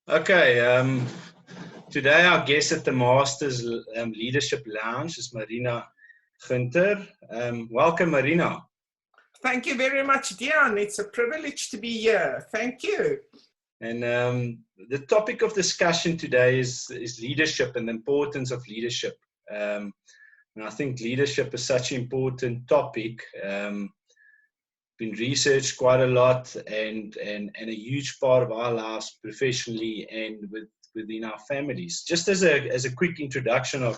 Okay, today our guest at the Masters Leadership Lounge is Marina Gunter. Welcome, Marina. Thank you very much, Dion. It's a privilege to be here. Thank you. And the topic of discussion today is leadership and the importance of leadership. And I think leadership is such an important topic. Been researched quite a lot and a huge part of our lives professionally and within our families. Just as a quick introduction of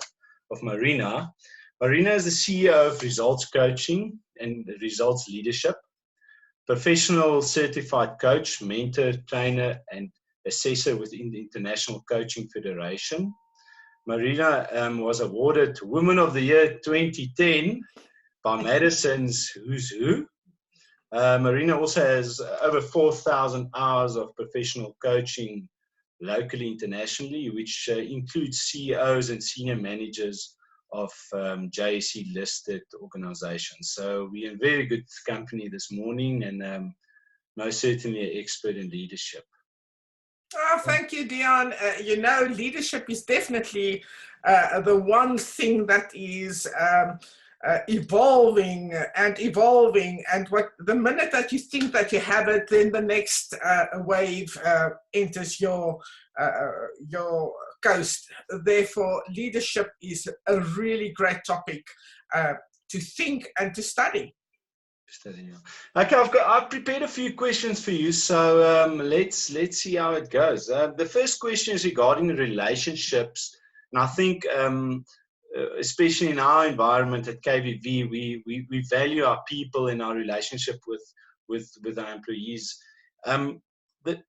Marina. Marina is the CEO of Results Coaching and Results Leadership, professional certified coach, mentor, trainer, and assessor within the International Coaching Federation. Marina was awarded Woman of the Year 2010 by Madison's Who's Who. Marina also has over 4,000 hours of professional coaching locally, internationally, which includes CEOs and senior managers of JSE listed organizations. So we're in very good company this morning, and most certainly an expert in leadership. Oh, thank you, Dion. Leadership is definitely the one thing that is evolving, and what the minute that you think that you have it, then the next wave enters your coast. Therefore, leadership is a really great topic to think and to study. Okay, I've prepared a few questions for you, so let's see how it goes. The first question is regarding relationships, and I think especially in our environment at KVV, we value our people and our relationship with our employees.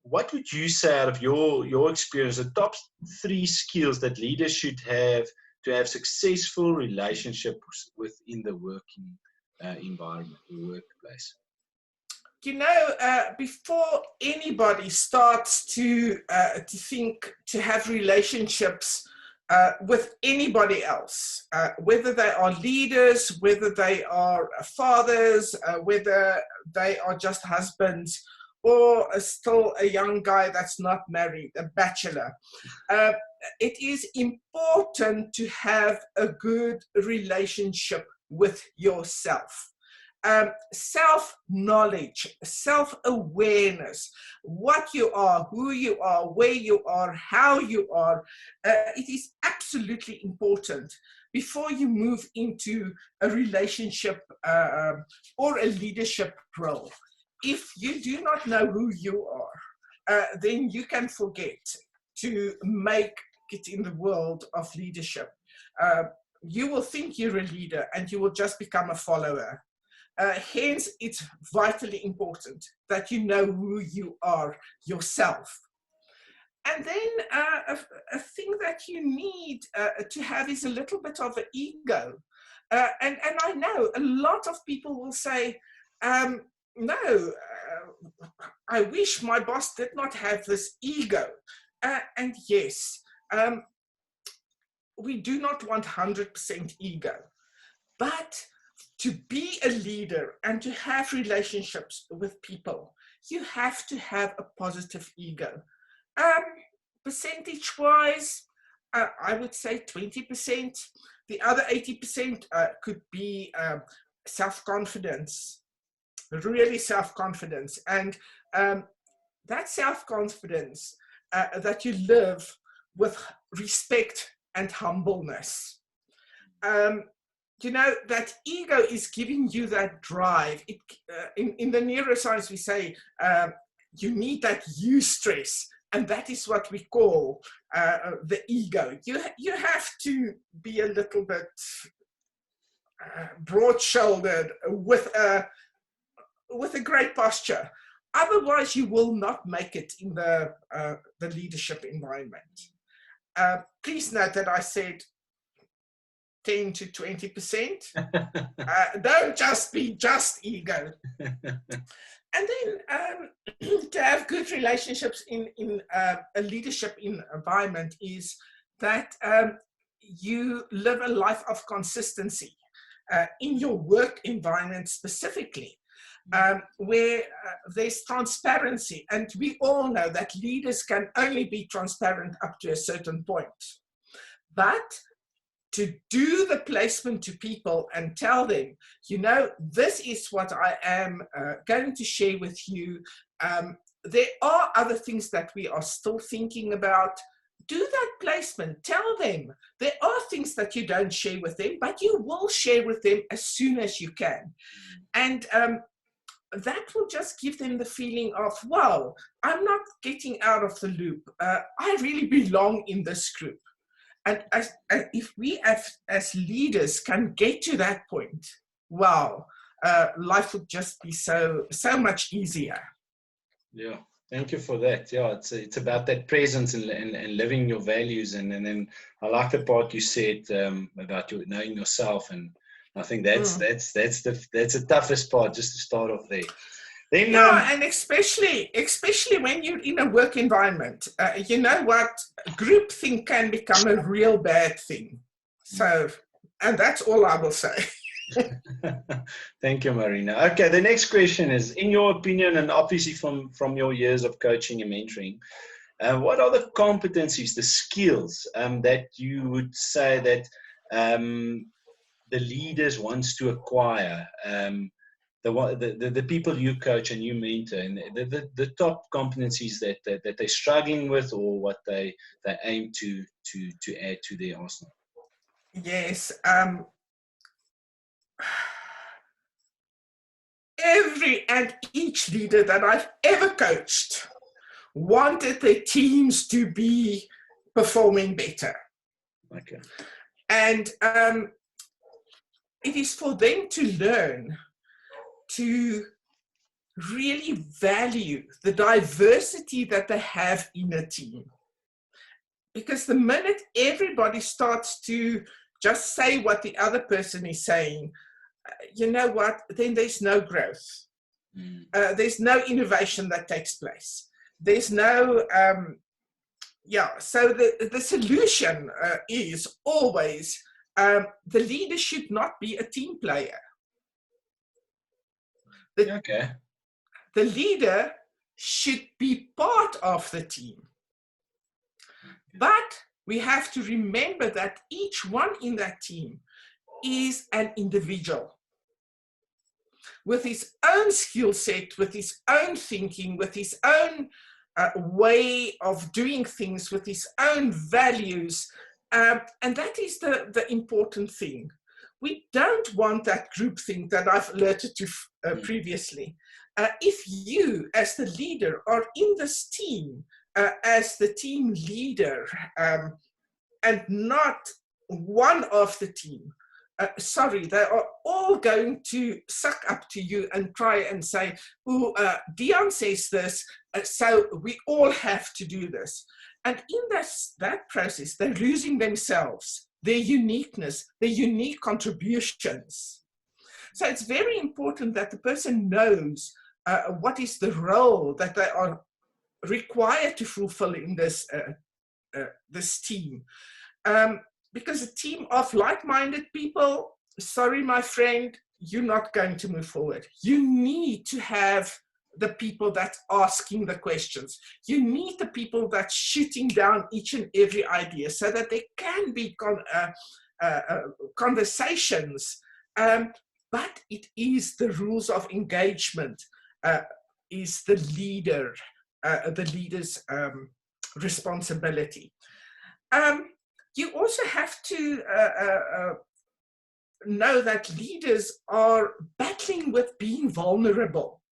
What would you say, out of your experience, the top 3 skills that leaders should have to have successful relationships within the working environment, the workplace? Before anybody starts to think to have relationships with anybody else, whether they are leaders, whether they are fathers, whether they are just husbands, or still a young guy that's not married, a bachelor. It is important to have a good relationship with yourself. Self-knowledge, self-awareness, what you are, who you are, where you are, how you are. It is absolutely important before you move into a relationship or a leadership role. If you do not know who you are, then you can forget to make it in the world of leadership. You will think you're a leader and you will just become a follower. Hence, it's vitally important that you know who you are yourself. And then a thing that you need to have is a little bit of an ego. And I know a lot of people will say, no, I wish my boss did not have this ego. And yes, we do not want 100% ego. But to be a leader and to have relationships with people, you have to have a positive ego. Percentage-wise, I would say 20%. The other 80% could be self-confidence. Really self-confidence, and that self-confidence that you live with respect and humbleness. That ego is giving you that drive. In the neuroscience we say you need that eustress, and that is what we call the ego. You have to be a little bit broad-shouldered with a great posture. Otherwise, you will not make it in the leadership environment. Please note that I said 10 to 20%. Don't just be just ego. And then to have good relationships in a leadership environment is that you live a life of consistency in your work environment specifically. where there's transparency. And we all know that leaders can only be transparent up to a certain point. But to do the placement to people and tell them, you know, this is what I am going to share with you. There are other things that we are still thinking about. Do that placement, tell them. There are things that you don't share with them, but you will share with them as soon as you can. And that will just give them the feeling of, wow, I'm not getting out of the loop. I really belong in this group. And if we as leaders can get to that point, wow, life would just be so much easier. Yeah, thank you for that. Yeah, it's about that presence and living your values, and then I like the part you said about knowing yourself, and I think that's the toughest part, just to start off there. Then, and especially when you're in a work environment, you know what, groupthink can become a real bad thing. So, and that's all I will say. Thank you, Marina. Okay, the next question is, in your opinion, and obviously from your years of coaching and mentoring, what are the competencies, the skills that you would say that the leaders wants to acquire? The people you coach and you mentor, and the top competencies that they're struggling with, or what they aim to add to their arsenal. Yes. Every and each leader that I've ever coached wanted their teams to be performing better. Okay. And it is for them to learn to really value the diversity that they have in a team. Because the minute everybody starts to just say what the other person is saying, you know what, then there's no growth. There's no innovation that takes place. There's no, so the solution is always the leader should not be a team player. The leader should be part of the team. But we have to remember that each one in that team is an individual with his own skill set, with his own thinking, with his own way of doing things, with his own values. And that is the important thing. We don't want that group thing that I've alerted to previously. If you, as the leader, are in this team as the team leader and not one of the team, they are all going to suck up to you and try and say, oh, Dion says this, so we all have to do this. And in that process, they're losing themselves, their uniqueness, their unique contributions. So it's very important that the person knows what is the role that they are required to fulfill in this team. Because a team of like-minded people, sorry, my friend, you're not going to move forward. You need to have the people that's asking the questions. You need the people that's shooting down each and every idea so that there can be conversations. But it is the rules of engagement, is the leader's responsibility. You also have to know that leaders are battling with being vulnerable.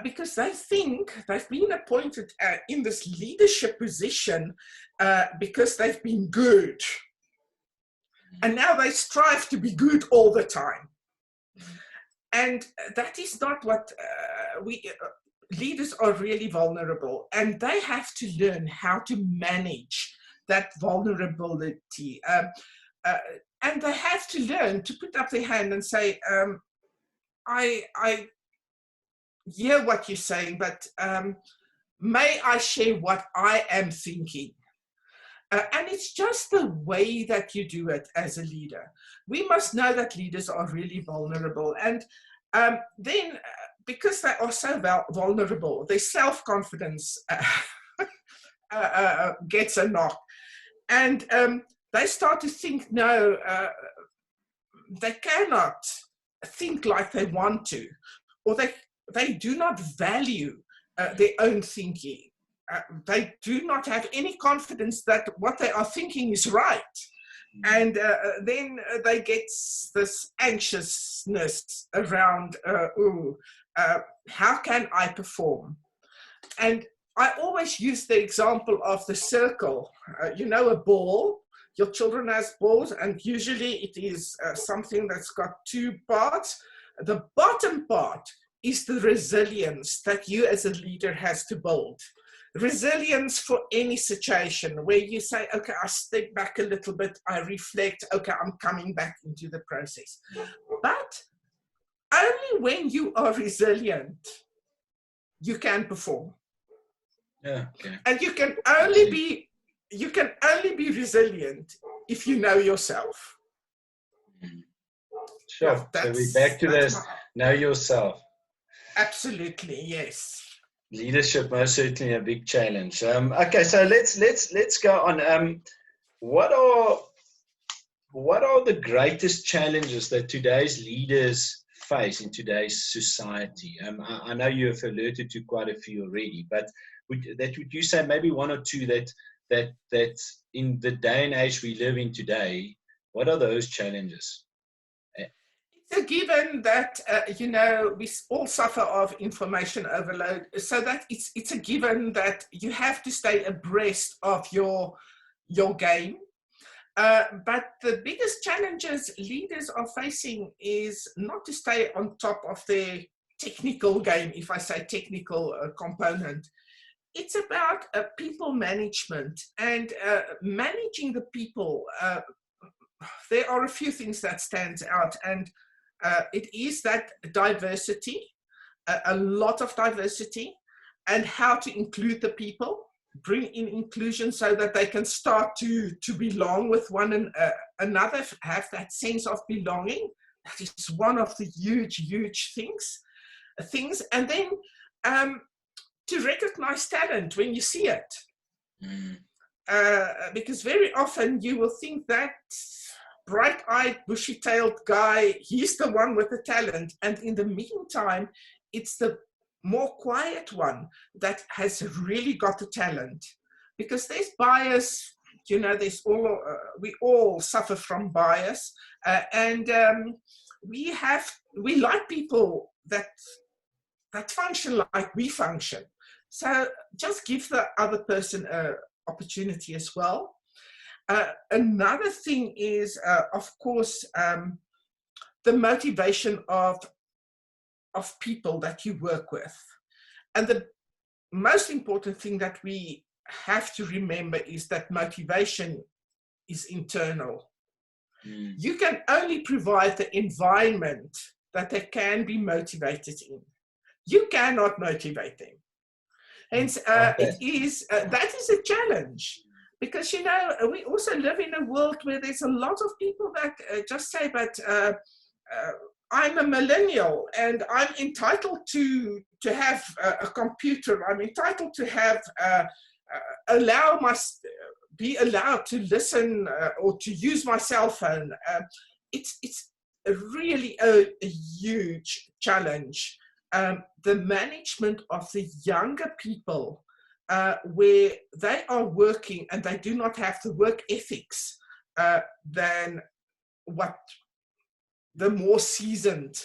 Because they think they've been appointed in this leadership position because they've been good. And now they strive to be good all the time. And that is not what leaders are really vulnerable. And they have to learn how to manage that vulnerability. And they have to learn to put up their hand and say, I hear what you're saying, but may I share what I am thinking? And it's just the way that you do it as a leader. We must know that leaders are really vulnerable. And Then, because they are so vulnerable, their self-confidence gets a knock. And they start to think, no, they cannot think like they want to, or they do not value their own thinking. They do not have any confidence that what they are thinking is right. And then they get this anxiousness around, how can I perform? And I always use the example of the circle. You know, a ball, your children has balls, and usually it is something that's got two parts. The bottom part is the resilience that you as a leader has to build. Resilience for any situation where you say, okay, I step back a little bit, I reflect, okay, I'm coming back into the process. But only when you are resilient, you can perform. Yeah, okay. And you can only be resilient if you know yourself. Sure. Yeah, so we're back to this, know yourself. Absolutely, yes. Leadership, most certainly a big challenge. Okay, so let's go on. What are the greatest challenges that today's leaders face in today's society? I know you have alerted to quite a few already, but would you say maybe one or two that in the day and age we live in today, what are those challenges? It's a given that, you know, we all suffer of information overload, so that it's a given that you have to stay abreast of your game. But the biggest challenges leaders are facing is not to stay on top of their technical game, if I say technical component. It's about people management and managing the people. There are a few things that stands out, and it is that diversity, a lot of diversity, and how to include the people, bring in inclusion so that they can start to belong with one another, have that sense of belonging. That is one of the huge things. And then to recognize talent when you see it. Because very often you will think that bright-eyed, bushy-tailed guy, he's the one with the talent. And in the meantime, it's the more quiet one that has really got the talent. Because there's bias, you know, we all suffer from bias. And we like people that function like we function. So just give the other person an opportunity as well. Another thing is, of course, the motivation of people that you work with. And the most important thing that we have to remember is that motivation is internal. You can only provide the environment that they can be motivated in. You cannot motivate them. Hence, that is a challenge. Because, you know, we also live in a world where there's a lot of people that just say, but I'm a millennial and I'm entitled to have a computer. I'm entitled to have, be allowed to listen or to use my cell phone. It's really a huge challenge. The management of the younger people, where they are working and they do not have the work ethics than what the more seasoned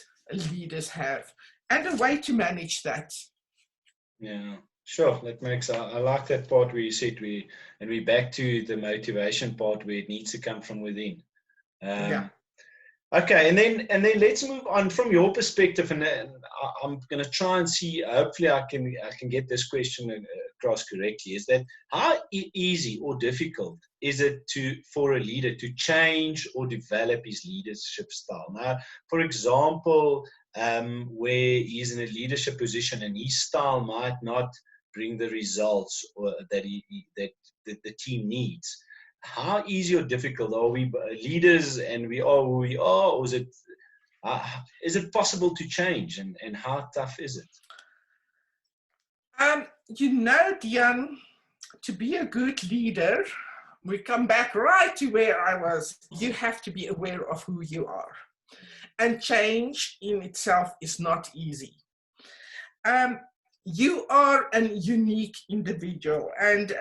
leaders have, and a way to manage that. Yeah, sure. That makes, I like that part where you said we're back to the motivation part where it needs to come from within. Yeah. Okay, and then let's move on from your perspective, and I'm going to try and see. Hopefully, I can get this question across correctly. Is that how easy or difficult is it for a leader to change or develop his leadership style? Now, for example, where he's in a leadership position and his style might not bring the results that the team needs. How easy or difficult are we leaders, and we are who we are, or is it Is it possible to change, and how tough is it? You know, Dion, to be a good leader, we come back right to where I was. You have to be aware of who you are. And change in itself is not easy. You are a unique individual. And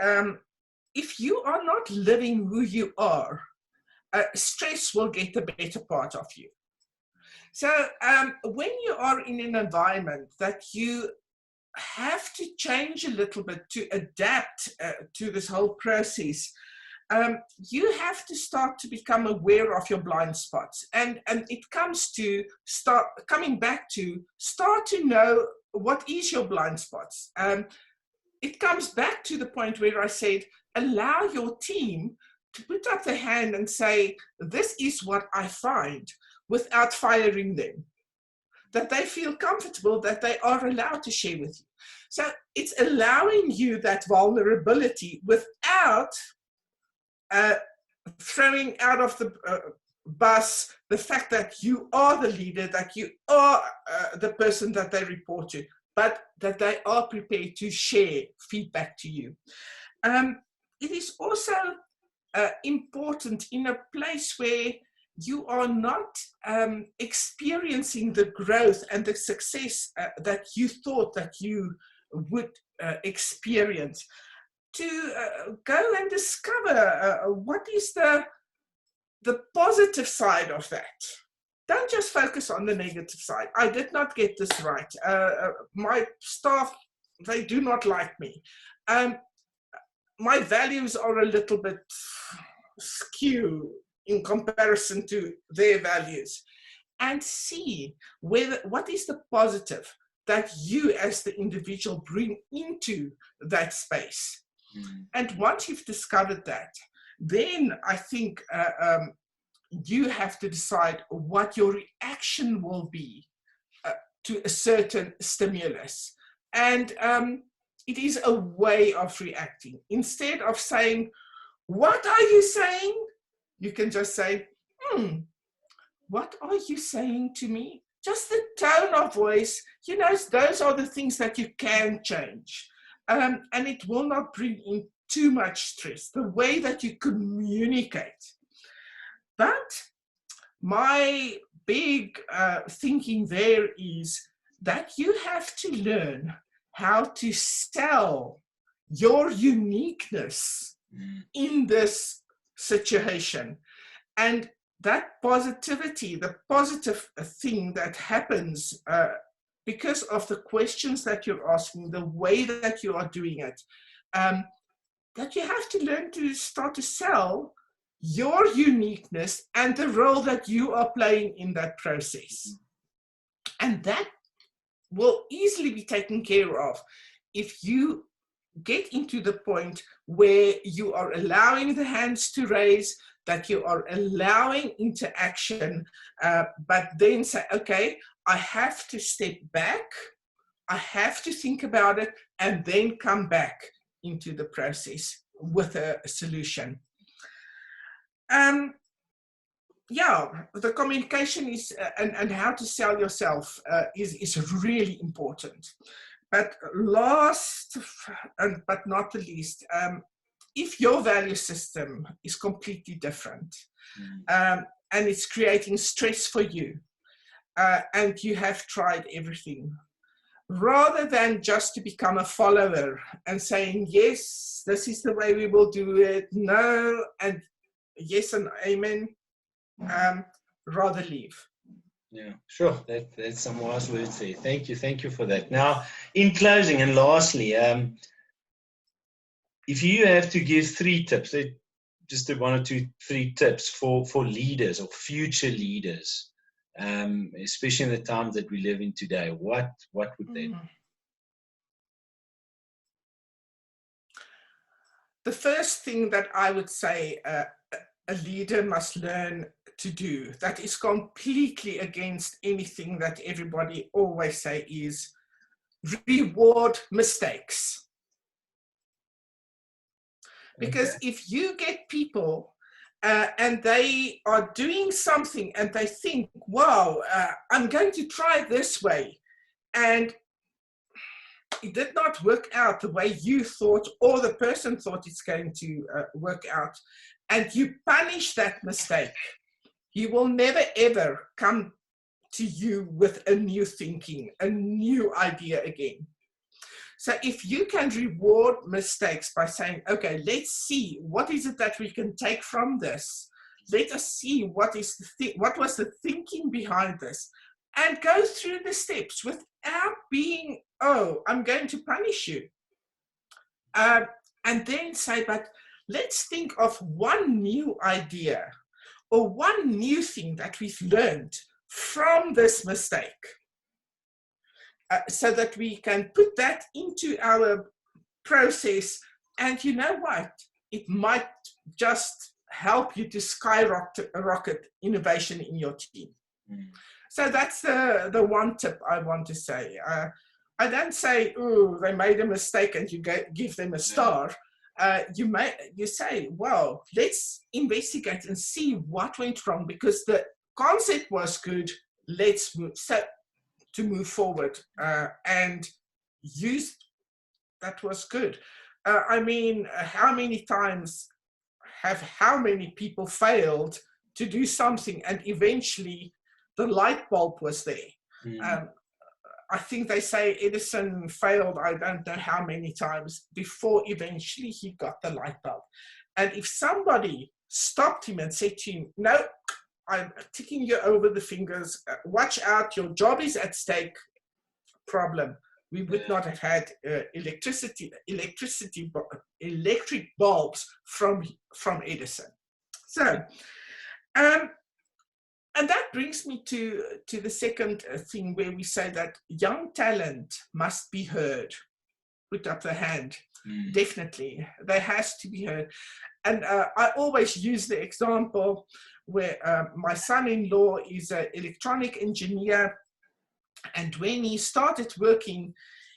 if you are not living who you are, stress will get the better part of you. So when you are in an environment that you have to change a little bit to adapt to this whole process, you have to start to become aware of your blind spots. And it comes to coming back to start to know what is your blind spots. It comes back to the point where I said, allow your team to put up their hand and say, this is what I find, without firing them. That they feel comfortable, that they are allowed to share with you. So it's allowing you that vulnerability without throwing out of the bus the fact that you are the leader, that you are the person that they report to, but that they are prepared to share feedback to you. It is also important in a place where you are not experiencing the growth and the success that you thought that you would experience, to go and discover what is the positive side of that. Don't just focus on the negative side. I did not get this right. My staff, they do not like me. My values are a little bit skew in comparison to their values, and see what is the positive that you as the individual bring into that space. And once you've discovered that, then I think you have to decide what your reaction will be to a certain stimulus. And it is a way of reacting. Instead of saying, what are you saying? You can just say, what are you saying to me? Just the tone of voice, you know, those are the things that you can change. And it will not bring in too much stress, the way that you communicate. But my big thinking there is that you have to learn how to sell your uniqueness in this situation. And that positivity, the positive thing that happens because of the questions that you're asking, the way that you are doing it, that you have to learn to start to sell your uniqueness and the role that you are playing in that process. And that will easily be taken care of if you get into the point where you are allowing the hands to raise, that you are allowing interaction, but then say, okay, I have to step back, I have to think about it, and then come back into the process with a solution. Yeah, the communication is, and how to sell yourself is really important. But last, but not the least, if your value system is completely different and it's creating stress for you, and you have tried everything, rather than just to become a follower and saying, yes, this is the way we will do it, no, and yes and amen, rather leave. Yeah, sure. That's some wise words there. Thank you for that. Now, in closing and lastly, if you have to give 3 tips, just 1 or 2, 3 tips for leaders or future leaders, especially in the times that we live in today, what would they be? The first thing that I would say a leader must learn to do, that is completely against anything that everybody always say, is reward mistakes. Because if you get people and they are doing something and they think, wow, I'm going to try it this way. And it did not work out the way you thought or the person thought it's going to work out. And you punish that mistake. He will never, ever come to you with a new thinking, a new idea again. So if you can reward mistakes by saying, okay, let's see, what is it that we can take from this? Let us see what was the thinking behind this, and go through the steps without being, oh, I'm going to punish you. And then say, but let's think of one new idea or one new thing that we've learned from this mistake. So that we can put that into our process, and you know what? It might just help you to skyrocket innovation in your team. So that's the one tip I want to say. I don't say, oh, they made a mistake and you give them a star. You say, well, let's investigate and see what went wrong, because the concept was good. Let's move. So to move forward and use that was good. I mean, how many times have how many people failed to do something and eventually the light bulb was there? I think they say Edison failed, I don't know how many times, before eventually he got the light bulb. And if somebody stopped him and said to him, no, I'm ticking you over the fingers, watch out, your job is at stake, problem. We would not have had electric bulbs from Edison. So, and that brings me to the second thing, where we say that young talent must be heard. Put up the hand. Definitely, there has to be heard. And I always use the example where my son-in-law is an electronic engineer, and when he started working,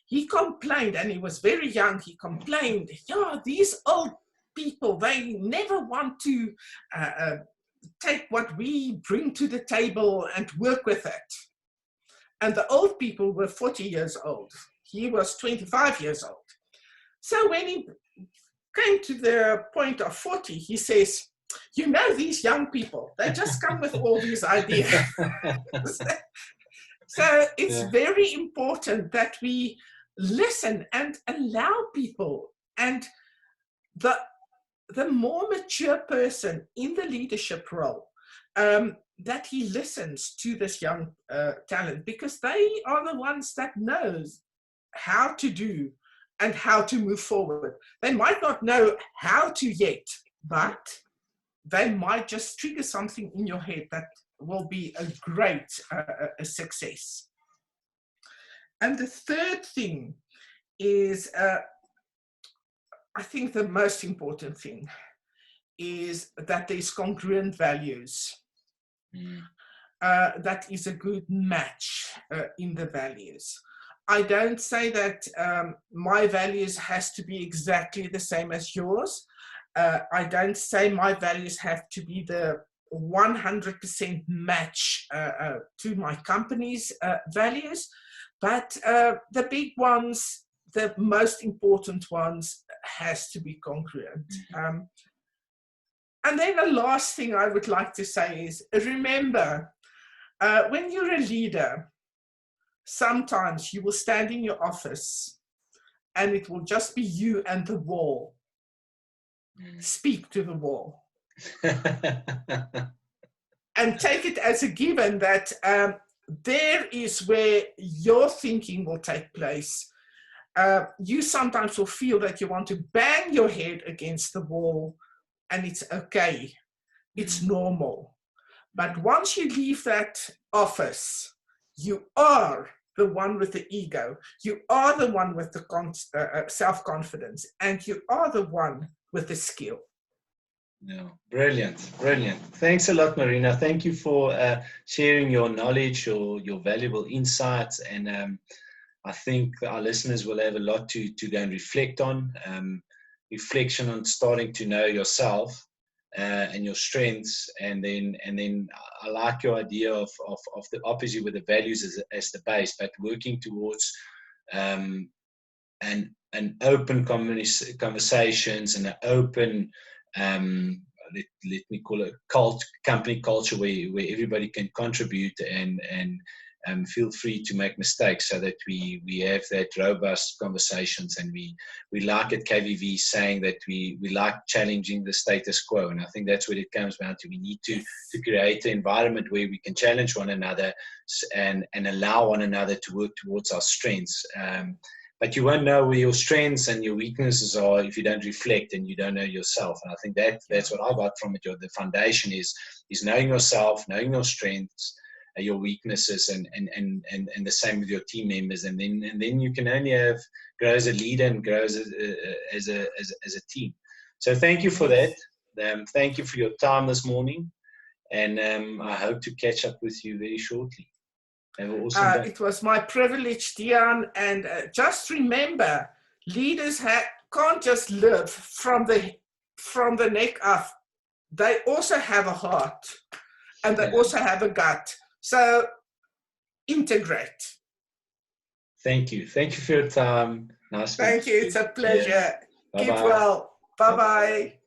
he complained, and he was very young, he complained, yeah, these old people, they never want to take what we bring to the table and work with it. And the old people were 40 years old. He was 25 years old. So when he came to the point of 40, he says, you know, these young people, they just come with all these ideas. So it's very important that we listen and allow people. And the more mature person in the leadership role, that he listens to this young talent, because they are the ones that knows how to do and how to move forward. They might not know how to yet, but they might just trigger something in your head that will be a great success. And the third thing is, I think the most important thing is that there's congruent values. That is a good match in the values. I don't say that my values has to be exactly the same as yours. I don't say my values have to be the 100% match to my company's values, but the big ones, the most important ones, has to be congruent. And then the last thing I would like to say is, remember, when you're a leader, sometimes you will stand in your office and it will just be you and the wall. Speak to the wall. And take it as a given that there is where your thinking will take place. You sometimes will feel that you want to bang your head against the wall, and it's okay. It's normal. But once you leave that office, you are the one with the ego. You are the one with the self-confidence, and you are the one with the skill. No, brilliant, brilliant. Thanks a lot, Marina. Thank you for sharing your knowledge, your valuable insights, and I think our listeners will have a lot to go and reflect on. Reflection on starting to know yourself, and your strengths, and then I like your idea of the obviously with the values as the base, but working towards an open conversations and an open let me call it company culture where everybody can contribute and feel free to make mistakes, so that we have that robust conversations. And we like at KVV saying that we like challenging the status quo, and I think that's what it comes down to. We need to create an environment where we can challenge one another and allow one another to work towards our strengths. But you won't know where your strengths and your weaknesses are if you don't reflect and you don't know yourself. And I think that's what I got from it. The foundation is knowing yourself, knowing your strengths, your weaknesses, and the same with your team members. And then you can only grow as a leader and grow as a team. So thank you for that. Thank you for your time this morning. And I hope to catch up with you very shortly. Awesome it was my privilege, Dion, and just remember, leaders can't just live from the neck up. They also have a heart, and they also have a gut. So integrate. Thank you. Thank you for your time. Nice. Thank you. It's a pleasure. Yes. Keep well. Bye-bye.